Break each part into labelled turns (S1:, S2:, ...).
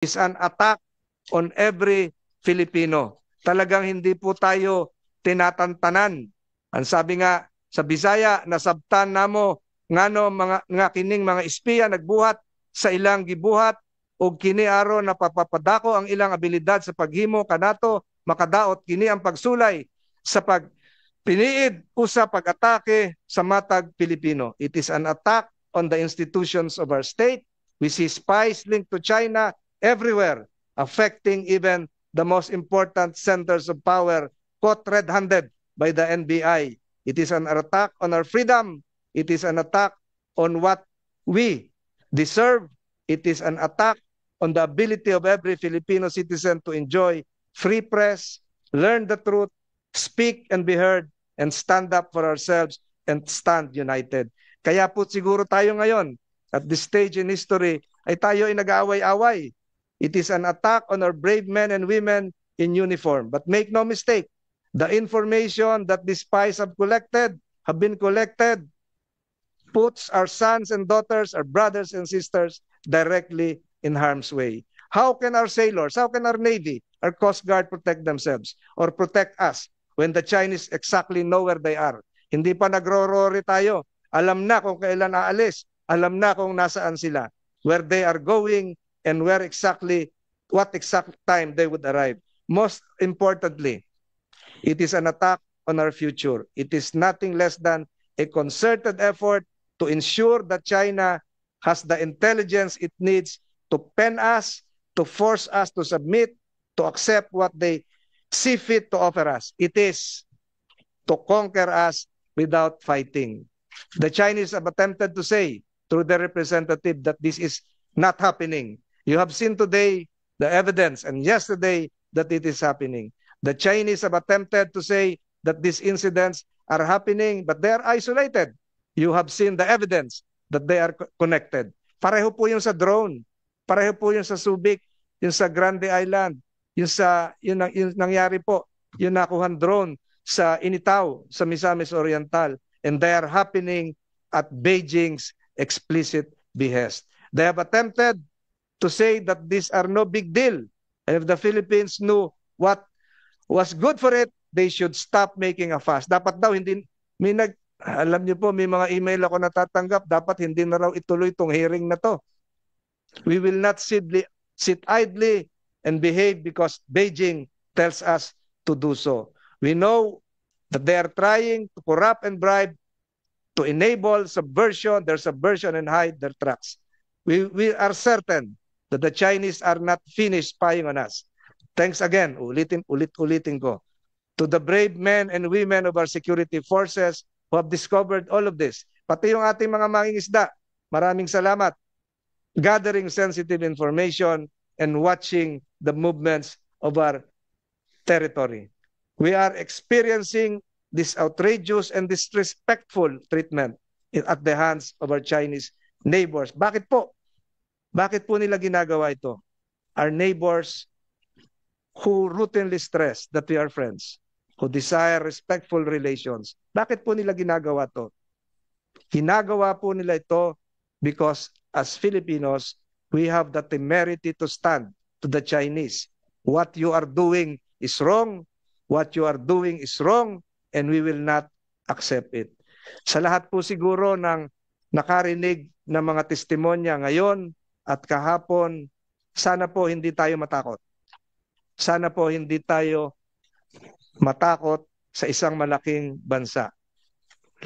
S1: is an attack on every Filipino. Talagang hindi po tayo tinatantanan. Ang sabi nga sa Bisaya, nasabtan namo ngano nga kining mga espiya nagbuhat sa ilang gibuhat o kini aron napapapadako ang ilang abilidad sa paghimo kanato makadaot kini ang pagsulay sa pagpiniid o sa pag-atake sa matag Pilipino. It is an attack on the institutions of our state. We see spies linked to China everywhere, affecting even the most important centers of power, caught red-handed by the NBI. It is an attack on our freedom. It is an attack on what we deserve. It is an attack on the ability of every Filipino citizen to enjoy free press, learn the truth, speak and be heard, and stand up for ourselves and stand united. Kaya po siguro tayo ngayon, at this stage in history, ay tayo ay nag-aaway-away. It is an attack on our brave men and women in uniform. But make no mistake, the information that the spies have been collected, puts our sons and daughters, our brothers and sisters directly in harm's way. How can our sailors, how can our Navy, our Coast Guard protect themselves or protect us when the Chinese exactly know where they are? Hindi pa nagro-rory tayo. Alam na kung kailan aalis. Alam na kung nasaan sila, where they are going, and what exact time they would arrive. Most importantly, it is an attack on our future. It is nothing less than a concerted effort to ensure that China has the intelligence it needs to pen us, to force us to submit, to accept what they see fit to offer us. It is to conquer us without fighting. The Chinese have attempted to say through their representative that this is not happening. You have seen today the evidence and yesterday that it is happening. The Chinese have attempted to say that these incidents are happening, but they are isolated. You have seen the evidence that they are connected. Pareho po yung sa drone. Pareho po yung sa Subic, yung sa Grande Island, yung nangyari po, yung nakuhan drone sa Initaw, sa Misamis Oriental. And they are happening at Beijing's explicit behest. They have attempted to say that these are no big deal. And if the Philippines knew what was good for it, they should stop making a fuss. Dapat daw hindi, alam niyo po, may mga email ako natatanggap, dapat hindi na raw ituloy itong hearing na to. We will not sit idly and behave because Beijing tells us to do so. We know that they are trying to corrupt and bribe to enable their subversion and hide their tracks. We are certain that the Chinese are not finished spying on us. Thanks again, ulitin ko, to the brave men and women of our security forces who have discovered all of this. Pati yung ating mga mangingisda, maraming salamat. Gathering sensitive information and watching the movements of our territory. We are experiencing this outrageous and disrespectful treatment at the hands of our Chinese neighbors. Bakit po? Bakit po nila ginagawa ito? Our neighbors who routinely stress that we are friends, who desire respectful relations. Bakit po nila ginagawa to? Ginagawa po nila ito because as Filipinos, we have the temerity to stand to the Chinese. What you are doing is wrong. What you are doing is wrong. And we will not accept it. Sa lahat po siguro ng nakarinig ng mga testimonya ngayon at kahapon, sana po hindi tayo matakot. Sana po hindi tayo matakot sa isang malaking bansa.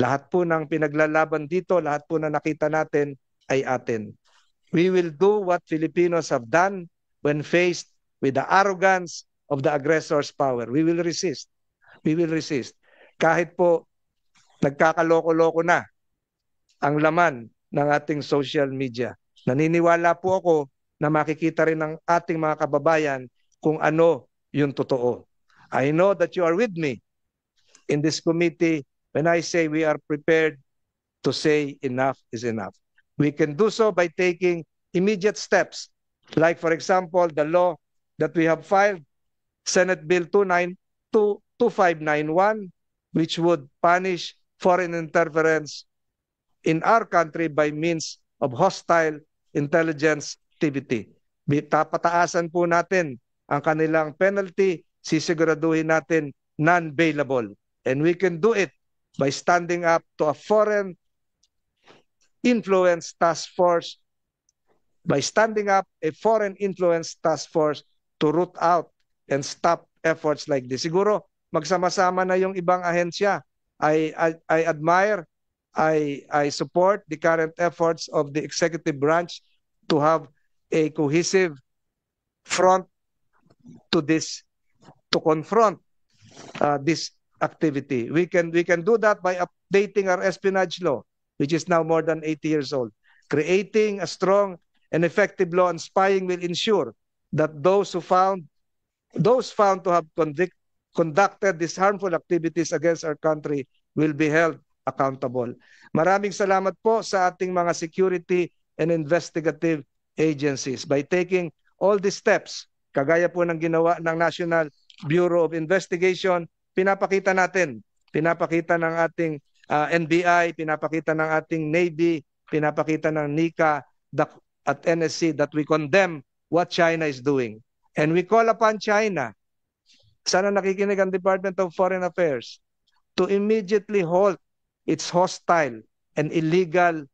S1: Lahat po ng pinaglalaban dito, lahat po na nakita natin ay atin. We will do what Filipinos have done when faced with the arrogance of the aggressor's power. We will resist. We will resist. Kahit po nagkakaloko-loko na ang laman ng ating social media. Naniniwala po ako na makikita rin ng ating mga kababayan kung ano yung totoo. I know that you are with me in this committee when I say we are prepared to say enough is enough. We can do so by taking immediate steps, like for example, the law that we have filed, Senate Bill 2591, which would punish foreign interference in our country by means of hostile intelligence activity. Pataasan po natin ang kanilang penalty, sisiguraduhin natin non-bailable. And we can do it by standing up to a foreign influence task force, by standing up a foreign influence task force to root out and stop efforts like this. Siguro magsama-sama na yung ibang ahensya. I admire, I support the current efforts of the executive branch to have a cohesive front to this, to confront this activity. We can do that by updating our espionage law, which is now more than 80 years old. Creating a strong and effective law on spying will ensure that those found to have conducted these harmful activities against our country will be held accountable. Maraming salamat po sa ating mga security and investigative agencies. By taking all these steps, kagaya po ng ginawa ng National Bureau of Investigation, pinapakita ng ating NBI, pinapakita ng ating Navy, pinapakita ng NICA at NSC that we condemn what China is doing. And we call upon China, sana nakikinig ang Department of Foreign Affairs, to immediately halt its hostile and illegal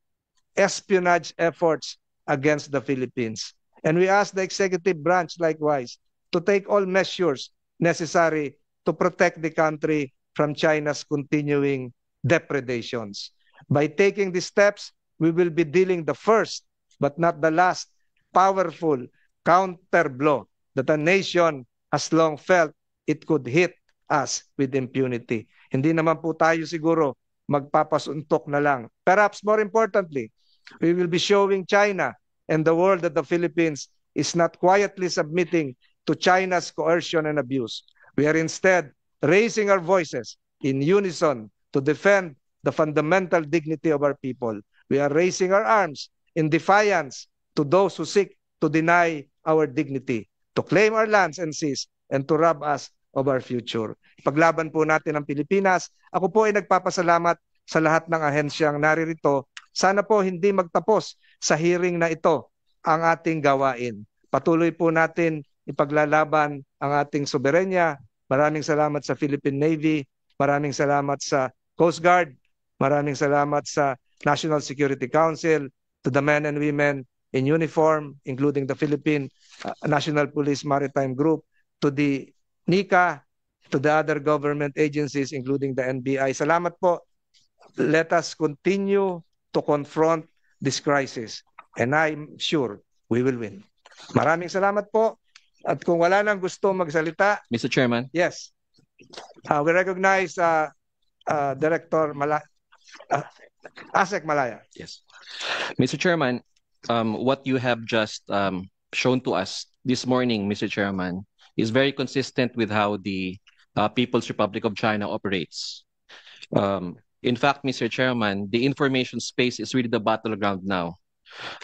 S1: espionage efforts against the Philippines. And we ask the executive branch likewise to take all measures necessary to protect the country from China's continuing depredations. By taking these steps, we will be dealing the first, but not the last, powerful counter blow that a nation has long felt it could hit us with impunity. Hindi naman po tayo siguro magpapasuntok na lang. Perhaps more importantly, we will be showing China and the world that the Philippines is not quietly submitting to China's coercion and abuse. We are instead raising our voices in unison to defend the fundamental dignity of our people. We are raising our arms in defiance to those who seek to deny our dignity, to claim our lands and seas, and to rob us of our future. Paglaban po natin ang Pilipinas. Ako po ay nagpapasalamat sa lahat ng ahensyang naririto. Sana po hindi magtapos sa hearing na ito ang ating gawain. Patuloy po natin ipaglalaban ang ating soberenya. Maraming salamat sa Philippine Navy. Maraming salamat sa Coast Guard. Maraming salamat sa National Security Council, to the men and women in uniform, including the Philippine National Police Maritime Group, to the NICA, to the other government agencies, including the NBI. Salamat po. Let us continue to confront this crisis. And I'm sure we will win. Maraming salamat po. At kung wala nang gusto magsalita.
S2: Mr. Chairman.
S1: Yes. We recognize Director Asek Malaya.
S2: Yes. Mr. Chairman, what you have just shown to us this morning, Mr. Chairman, is very consistent with how the People's Republic of China operates. In fact, Mr. Chairman, the information space is really the battleground now.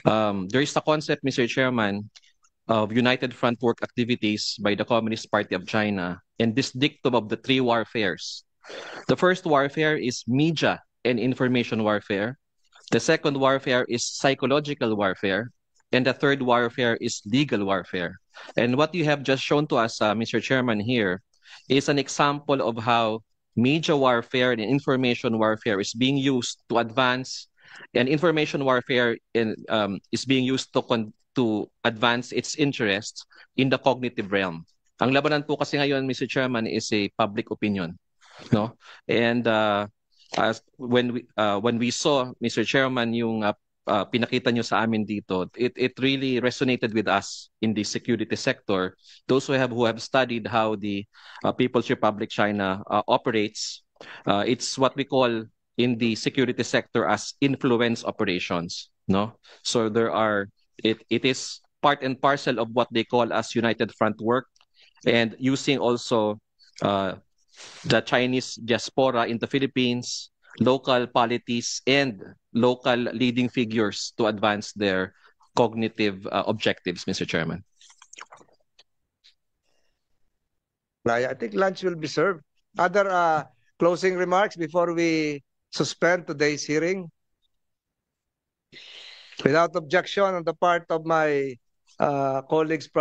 S2: There is a concept, Mr. Chairman, of United Front work activities by the Communist Party of China, and this dictum of the three warfares. The first warfare is media and information warfare. The second warfare is psychological warfare. And the third warfare is legal warfare. And what you have just shown to us, Mr. Chairman, here is an example of how media warfare and information warfare is being used to advance, and information warfare is being used to advance its interests in the cognitive realm. Ang labanan po kasi ngayon, Mr. Chairman, is a public opinion, no? And when we saw, Mr. Chairman, yung pinakita nyo sa amin dito, it really resonated with us in the security sector. Those who have studied how the People's Republic China operates, it's what we call in the security sector as influence operations, no? So it is part and parcel of what they call as United Front work, and using also the Chinese diaspora in the Philippines, local polities, and local leading figures to advance their cognitive objectives, Mr. Chairman.
S1: I think lunch will be served. Other closing remarks before we suspend today's hearing? Without objection on the part of my colleagues from